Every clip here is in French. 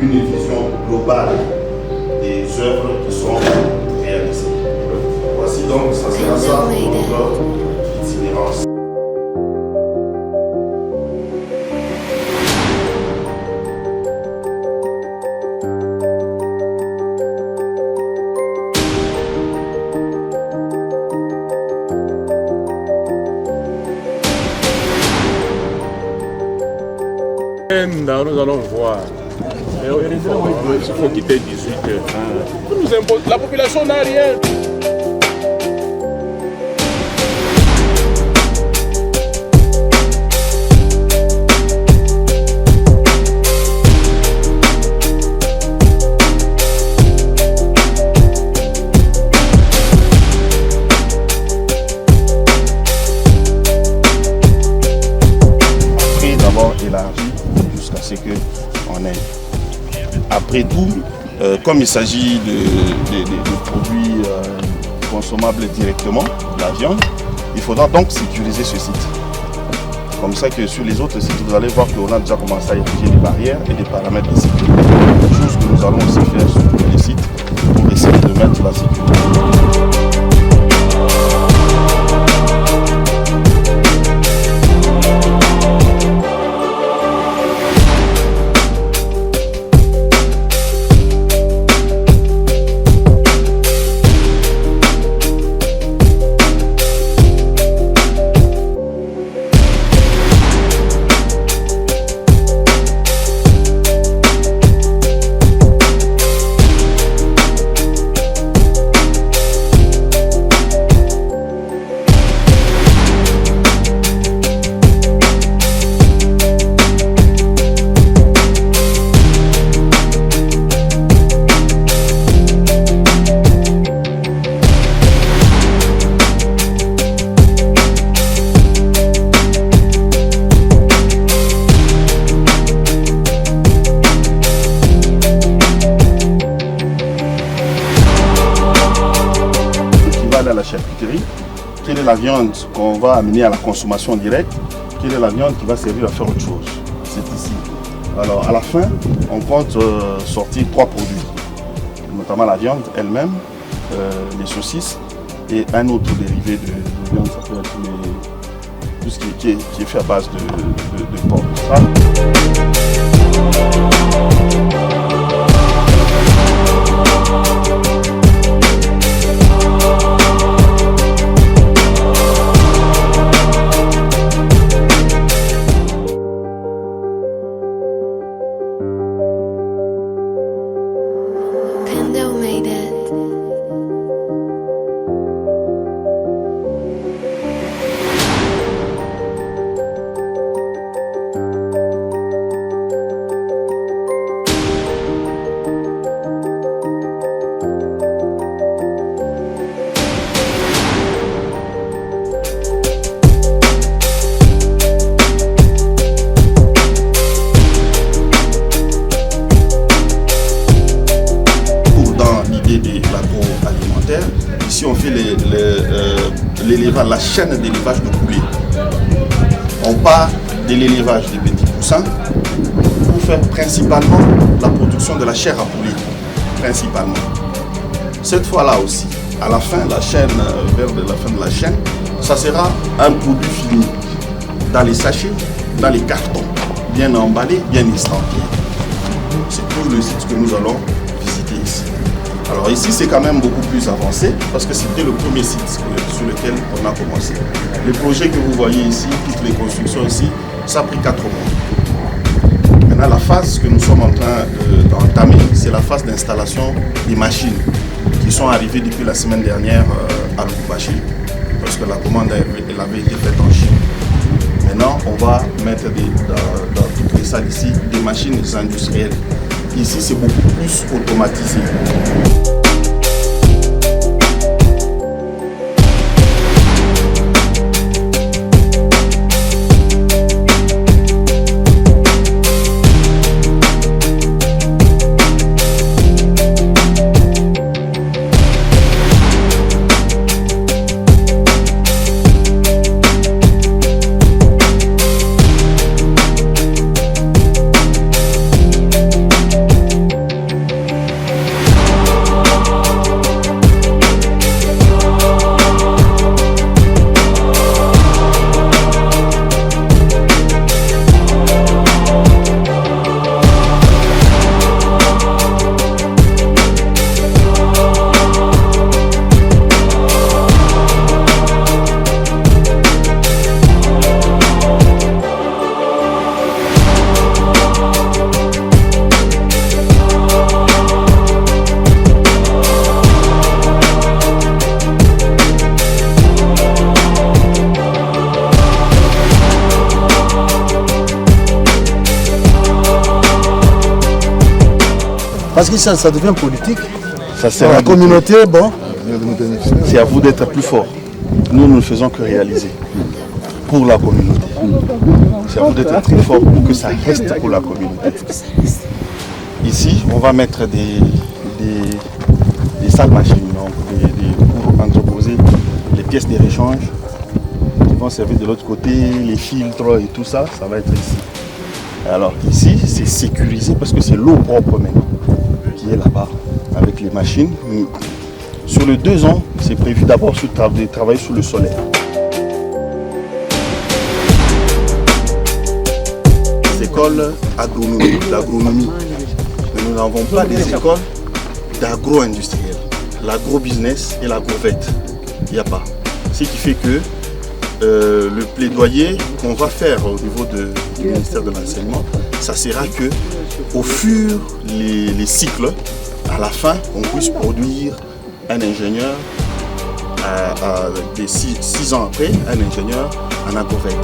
une vision globale des œuvres qui sont réalisées. Voici donc, ça sera ça pour notre itinérance. Nous allons voir. Il faut quitter 18h. La population n'a rien. Après d'abord élargi jusqu'à ce qu'on ait. Après tout, comme il s'agit de produits consommables directement, la viande, il faudra donc sécuriser ce site. Comme ça que sur les autres sites, vous allez voir qu'on a déjà commencé à ériger des barrières et des paramètres de sécurité. Chose que nous allons aussi faire sur tous les sites pour essayer de mettre la sécurité. À la charcuterie, quelle est la viande qu'on va amener à la consommation directe, quelle est la viande qui va servir à faire autre chose. C'est ici. Alors à la fin, on compte sortir 3 produits, notamment la viande elle-même, les saucisses et un autre dérivé de viande, ça peut être tout ce qui est fait à base de porc. Ici, on fait la chaîne d'élevage de poulet. On part de l'élevage des petits poussins pour faire principalement la production de la chair à poulet. Principalement. Cette fois-là aussi, à la fin, la chaîne, vers la fin de la chaîne, ça sera un produit fini dans les sachets, dans les cartons, bien emballés, bien estampillés. C'est tout le site que nous allons visiter ici. Alors ici, c'est quand même beaucoup plus avancé parce que c'était le premier site sur lequel on a commencé. Les projets que vous voyez ici, toutes les constructions ici, ça a pris 4 mois. Maintenant, la phase que nous sommes en train d'entamer, c'est la phase d'installation des machines qui sont arrivées depuis la semaine dernière à Lubumbashi parce que la commande elle avait été faite en Chine. Maintenant, on va mettre dans toutes les salles ici des machines industrielles. Ici, c'est beaucoup plus automatisé. Parce que ça devient politique. Ça sert La communauté, bon. C'est à vous d'être plus fort. Nous ne faisons que réaliser pour la communauté. C'est à vous d'être très fort pour que ça reste pour la communauté. Ici, on va mettre des salles machines, donc pour entreposer les pièces de réchange qui vont servir de l'autre côté, les filtres et tout ça, ça va être ici. Alors ici, c'est sécurisé parce que c'est l'eau propre maintenant qui est là-bas avec les machines. Sur les 2 ans, c'est prévu d'abord de travailler sous le soleil. Les écoles d'agronomie. Mais nous n'avons pas des écoles d'agro-industriel. L'agro-business et l'agro-vet, il n'y a pas. Ce qui fait que le plaidoyer qu'on va faire au niveau du ministère de l'Enseignement, ça sera que au fur les cycles, à la fin, on puisse produire un ingénieur, 6 ans après, un ingénieur en agro-vet.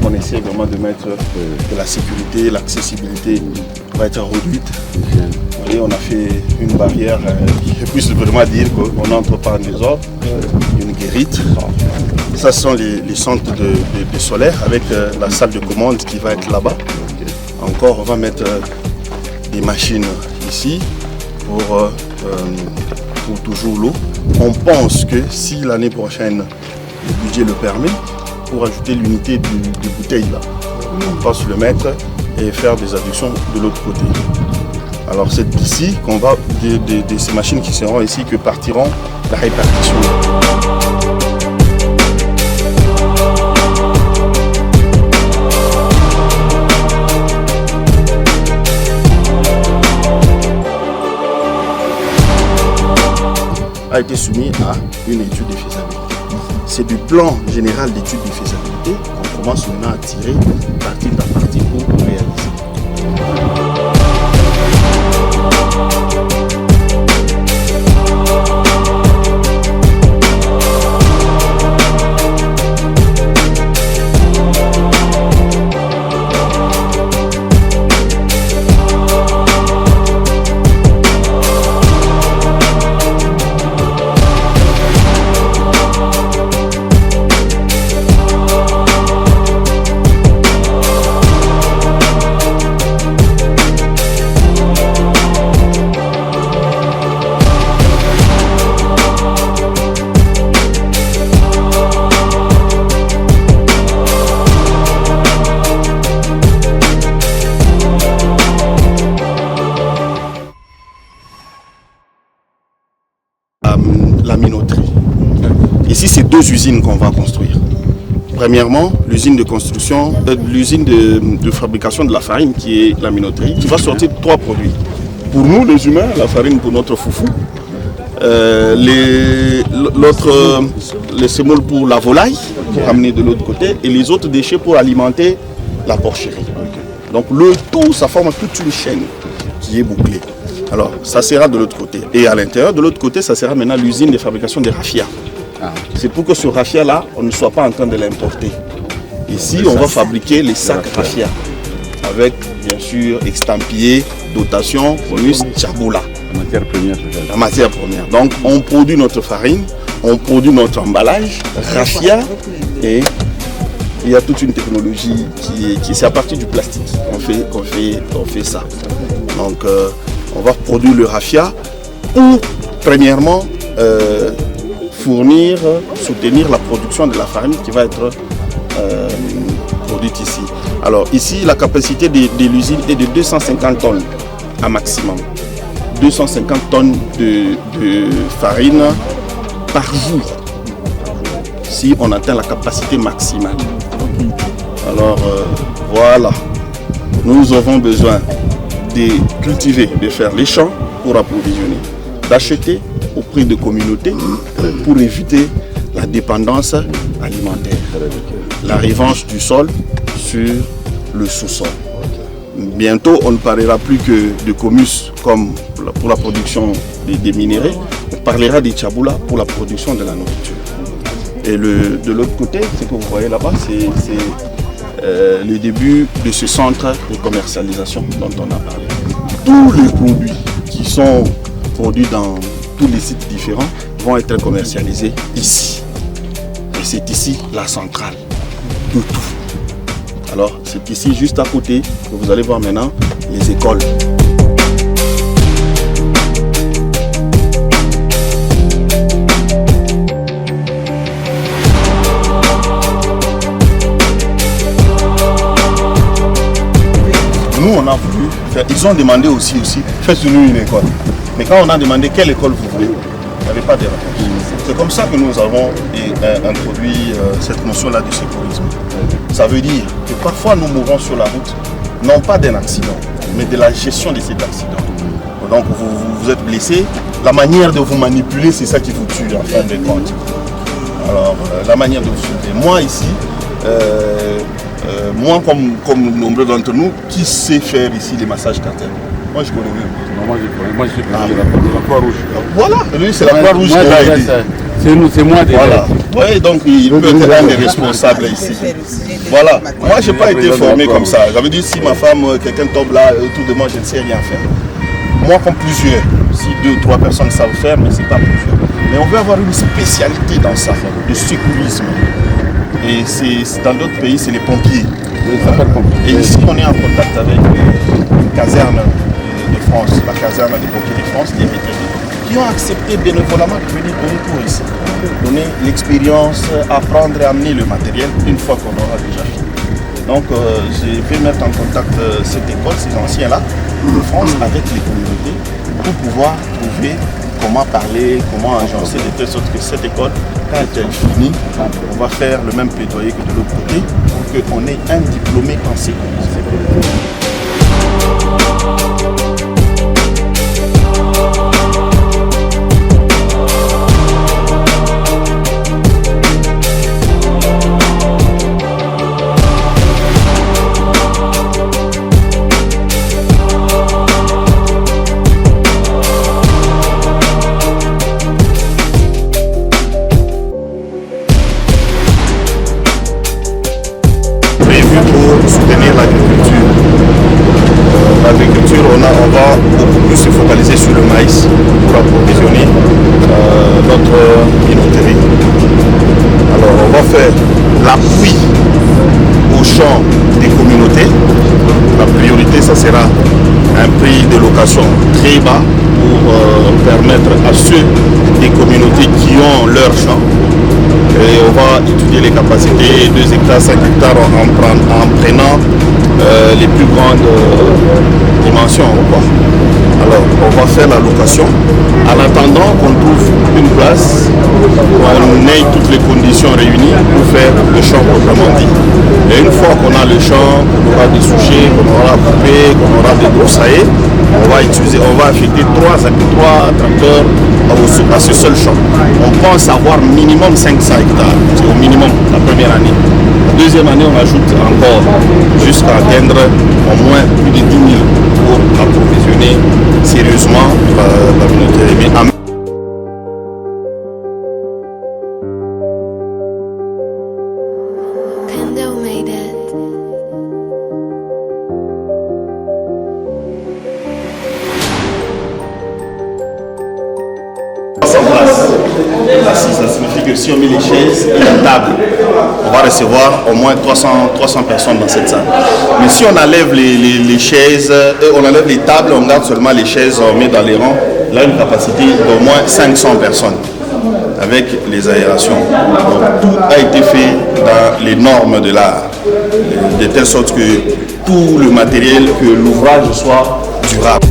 On essaie vraiment de mettre de la sécurité, l'accessibilité va être réduite. Et on a fait une barrière qui puisse vraiment dire qu'on n'entre pas en désordre, une guérite. Ça ce sont les centres de solaire avec la salle de commande qui va être là-bas. Encore on va mettre des machines ici pour toujours l'eau. On pense que si l'année prochaine le budget le permet, pour ajouter l'unité de bouteille là. On va se le mettre et faire des adductions de l'autre côté. Alors c'est d'ici qu'on va, de ces machines qui seront ici, que partiront la répartition. A été soumis à une étude de faisabilité. C'est du plan général d'étude de faisabilité qu'on commence maintenant à tirer partie par partie pour réaliser. La minoterie. Ici, c'est 2 usines qu'on va construire. Premièrement, l'usine de construction, l'usine de fabrication de la farine qui est la minoterie, qui va sortir 3 produits. Pour nous, les humains, la farine pour notre foufou, les sémoles pour la volaille, pour amener de l'autre côté, et les autres déchets pour alimenter la porcherie. Donc le tout, ça forme toute une chaîne qui est bouclée. Alors, ça sera de l'autre côté. Et à l'intérieur, de l'autre côté, ça sera maintenant l'usine de fabrication des raffias. C'est pour que ce raffia-là, on ne soit pas en train de l'importer. Ici, on va fabriquer les sacs raffia. Avec, bien sûr, estampillé, dotation, bonus, tchaboula. La matière première. La matière première. Donc, on produit notre farine, on produit notre emballage, raffia, et il y a toute une technologie qui c'est à partir du plastique qu'on fait ça. Donc, on va produire le raffia pour, premièrement, soutenir la production de la farine qui va être produite ici. Alors ici, la capacité de l'usine est de 250 tonnes à maximum. 250 tonnes de farine par jour si on atteint la capacité maximale. Alors voilà, nous avons besoin de cultiver, de faire les champs pour approvisionner, d'acheter auprès de communautés pour éviter la dépendance alimentaire, la revanche du sol sur le sous-sol. Bientôt, on ne parlera plus que de Comus comme pour la production des minéraux, on parlera des Tchaboula pour la production de la nourriture. Et de l'autre côté, ce que vous voyez là-bas, c'est le début de ce centre de commercialisation dont on a parlé. Tous les produits qui sont produits dans tous les sites différents vont être commercialisés ici. Et c'est ici la centrale de tout. Alors c'est ici juste à côté que vous allez voir maintenant les écoles. Nous on a voulu faire, ils ont demandé aussi, faites-nous une école. Mais quand on a demandé quelle école vous voulez, il n'y avait pas de réponse. C'est comme ça que nous avons introduit cette notion-là de sécurisme. Ça veut dire que parfois nous mourons sur la route, non pas d'un accident, mais de la gestion de cet accident. Donc vous êtes blessé, la manière de vous manipuler, c'est ça qui vous tue en fin de compte. Alors la manière de vous tuer. Moi ici, moi comme nombreux d'entre nous, qui sait faire ici les massages cardiaques? Moi je connais mieux. Moi je suis la Croix-Rouge. Voilà, lui c'est la Croix-Rouge qui l'a aidé. C'est moi déjà. Voilà. Oui, donc il peut être un des responsables ici. Voilà. Moi je n'ai pas été formé comme ça. J'avais dit si ma femme, quelqu'un tombe là, tout de moi je ne sais rien faire. Moi comme plusieurs, si 2 ou 3 personnes savent faire, mais ce n'est pas plusieurs. Mais on veut avoir une spécialité dans ça, le sécurisme. Et dans d'autres pays, c'est les pompiers. Et ici, on est en contact avec une caserne de France, la caserne des pompiers de France, des vétérinaires, qui ont accepté bénévolement de venir donner cours ici. Donner l'expérience, apprendre et amener le matériel une fois qu'on aura déjà fini. Donc, je vais mettre en contact cette école, ces anciens-là, de France, avec les communautés, pour pouvoir trouver comment parler, comment agencer de telle sorte que cette école, quand elle finit, on va faire le même plaidoyer que de l'autre côté pour qu'on ait un diplômé en sécurité. Pour soutenir l'agriculture. L'agriculture, on va beaucoup plus se focaliser sur le maïs pour approvisionner notre minoterie. Alors on va faire l'appui aux champs des communautés. La priorité, ça sera un prix de location très bas pour permettre à ceux des communautés qui ont leur champ. Et on va étudier les capacités 2 hectares, 5 hectares en prenant les plus grandes dimensions. Alors on va faire la location en attendant qu'on trouve une place, qu'on ait toutes les conditions réunies pour faire le champ proprement dit. Et une fois qu'on a le champ, qu'on aura des souchets, qu'on aura coupé, qu'on aura débroussaillé, on va affecter 3 tracteurs à ce seul champ. On pense avoir minimum 500 hectares, c'est au minimum la première année. La deuxième année, on ajoute encore jusqu'à atteindre au moins plus de 10 000 pour approvisionner sérieusement la minoterie. Ça signifie que si on met les chaises et la table, on va recevoir au moins 300 personnes dans cette salle. Mais si on enlève les chaises, on enlève les tables, on garde seulement les chaises, on met dans les rangs, là une capacité d'au moins 500 personnes avec les aérations. Donc, tout a été fait dans les normes de l'art, de telle sorte que tout le matériel, que l'ouvrage soit durable.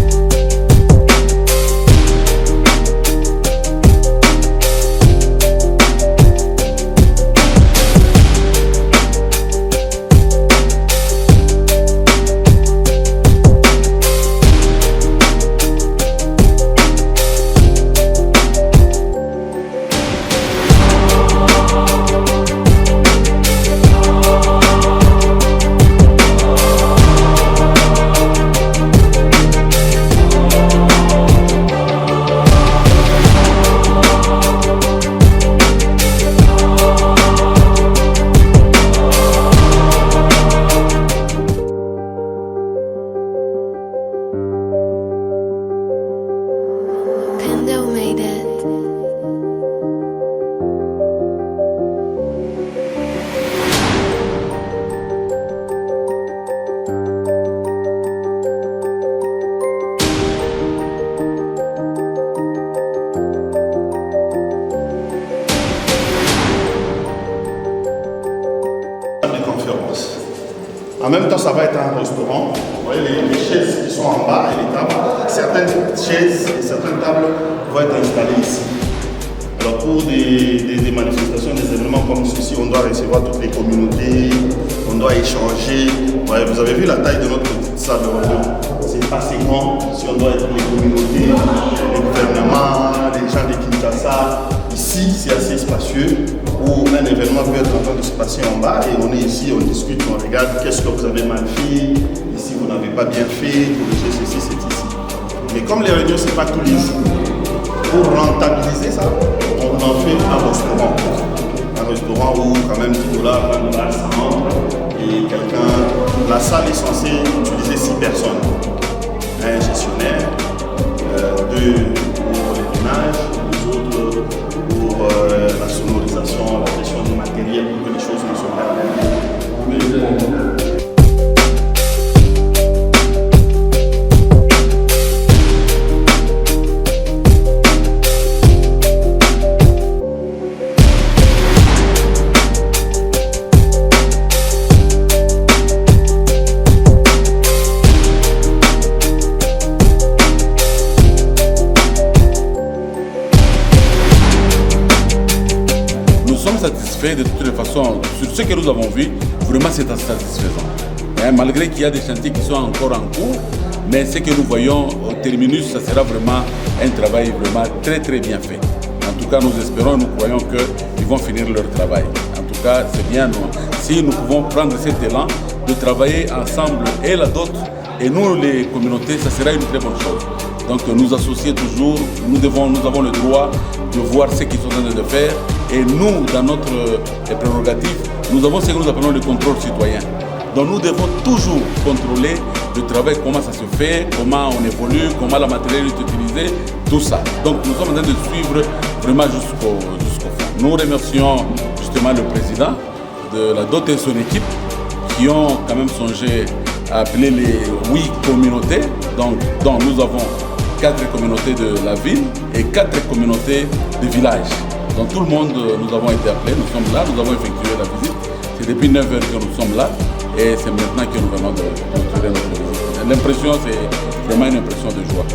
même temps, ça va être un restaurant. Vous voyez les chaises qui sont en bas et les tables. Certaines chaises et certaines tables vont être installées ici. Alors pour des manifestations, des événements comme ceci, on doit recevoir toutes les communautés, on doit échanger. Ouais, vous avez vu la taille de notre petite salle de réunion. C'est pas si grand si on doit être les communautés, les gouvernements, les gens de Kinshasa. Ici, c'est assez spacieux où un événement peut être en train de se passer en bas et on est ici, on discute, on regarde qu'est-ce que vous avez mal fait, ici vous n'avez pas bien fait, corriger ceci, c'est ici. Mais comme les réunions, c'est pas tous les jours, pour rentabiliser ça, on en fait un restaurant. Un restaurant où quand même $10, $20, ça rentre et quelqu'un, la salle est censée utiliser 6 personnes. Un gestionnaire, 2 pour les ménages, les autres pour la sonorisation, la gestion du matériel pour que les choses ne soient pas satisfaits de toutes les façons. Sur ce que nous avons vu, vraiment c'est satisfaisant. Malgré qu'il y a des chantiers qui sont encore en cours, mais ce que nous voyons au terminus, ça sera vraiment un travail vraiment très bien fait. En tout cas, nous espérons, nous croyons qu'ils vont finir leur travail. En tout cas, c'est bien. Si nous pouvons prendre cet élan de travailler ensemble et la dot et nous les communautés, ça sera une très bonne chose. Donc nous associer toujours, nous avons le droit de voir ce qu'ils sont en train de faire. Et nous, dans notre prérogative, nous avons ce que nous appelons le contrôle citoyen. Donc nous devons toujours contrôler le travail, comment ça se fait, comment on évolue, comment la matériel est utilisée, tout ça. Donc nous sommes en train de suivre vraiment jusqu'au fond. Nous remercions justement le président de la DOT et son équipe qui ont quand même songé à appeler les 8 communautés. Donc nous avons 4 communautés de la ville et 4 communautés de village. Donc tout le monde, nous avons été appelés, nous sommes là, nous avons effectué la visite. C'est depuis 9 heures que nous sommes là et c'est maintenant que nous venons de clôturer notre visite. L'impression, c'est vraiment une impression de joie.